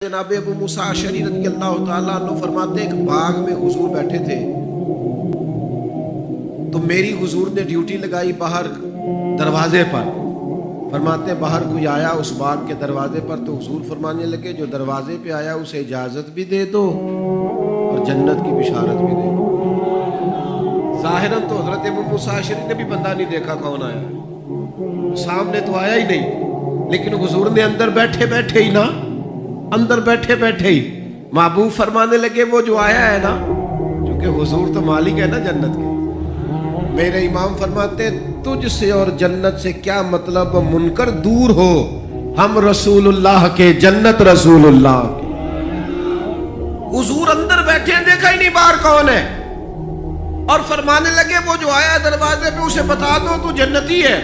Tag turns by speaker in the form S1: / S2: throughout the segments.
S1: जनाब अबू मूसा अशरी रज़ी अल्लाह ताला अन्हु फरमाते एक बाग में हुजूर बैठे थे तो मेरी हुजूर ने ड्यूटी लगाई बाहर दरवाजे पर। फरमाते बाहर कोई आया उस बाग के दरवाजे पर तो हुजूर फरमाने लगे जो दरवाजे पे आया उसे इजाजत भी दे दो और जन्नत की बिशारत भी दे दो। जाहिरन तो हजरत अबू मूसा अशरी ने भी बंदा नहीं देखा कौन आया, सामने तो आया ही नहीं, लेकिन हुजूर ने अंदर बैठे बैठे ही महबूब फरमाने लगे वो जो आया है ना, क्योंकि हुजूर तो मालिक है ना जन्नत के। मेरे इमाम फरमाते तुझसे और जन्नत से क्या मतलब, मुनकर दूर हो, हम रसूलुल्लाह के, जन्नत रसूलुल्लाह के। हुजूर अंदर बैठे देखा ही नहीं बाहर कौन है, और फरमाने लगे वो जो आया दरवाजे पे उसे बता दो तू जन्नती है।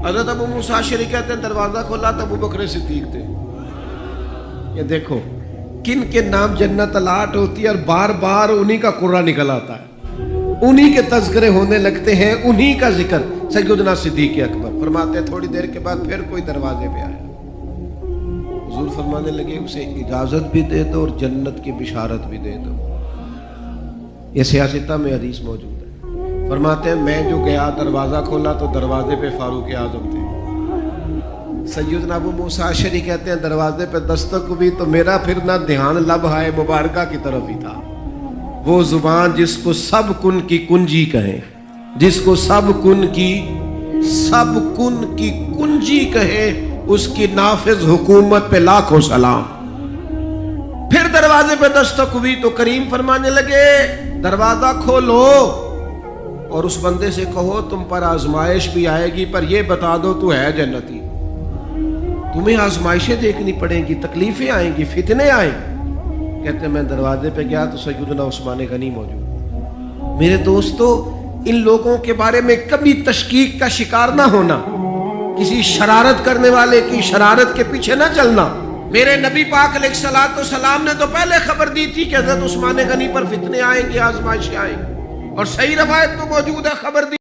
S1: हज़रत अबू मूसा अशरी कहते हैं दरवाजा खोला तो अबू बकर सिद्दीक थे। ये देखो किन के नाम जन्नत अलाट होती है और बार बार उन्हीं का कुर्रा निकल आता है, उन्हीं के तज़किरे होने लगते हैं, उन्हीं का जिक्र। सैयदना सिद्दीक अकबर फरमाते हैं थोड़ी देर के बाद फिर कोई दरवाजे पे आया, हुजूर फरमाने लगे उसे इजाजत भी दे दो और जन्नत की बिशारत भी दे दो। ये सियासता में हदीस मौजूद है। फरमाते हैं मैं जो गया दरवाजा खोला तो दरवाजे पे फारूक आजम थे। सैयदना अबू मूसा अशरी कहते हैं दरवाजे पे दस्तक हुई तो मेरा फिर ना ध्यान लब हाय मुबारका की तरफ ही था। वो जुबान जिसको सब कुन की कुंजी कहे, जिसको सब कुन की कुंजी कहे, उसकी नाफिज हुकूमत पे लाखों सलाम। फिर दरवाजे पे दस्तक हुई तो करीम फरमाने लगे दरवाजा खोलो और उस बंदे से कहो तुम पर आजमाइश भी आएगी पर ये बता दो तू है जन्नती। तुम्हें आजमाइशें देखनी पड़ेंगी, तकलीफें आएंगी, फितने आएंगे। कहते मैं दरवाजे पे गया तो सैयदना उस्मान गनी मौजूद। मेरे दोस्तों इन लोगों के बारे में कभी तशकीक का शिकार ना होना, किसी शरारत करने वाले की शरारत के पीछे ना चलना। मेरे नबी पाक अलैहिस्सलातु सलाम ने तो पहले खबर दी थी कि हज़रत उस्मान गनी पर फितने आएंगे, आजमाइशें आएंगी, और सही रवायत तो मौजूद है, खबर दी।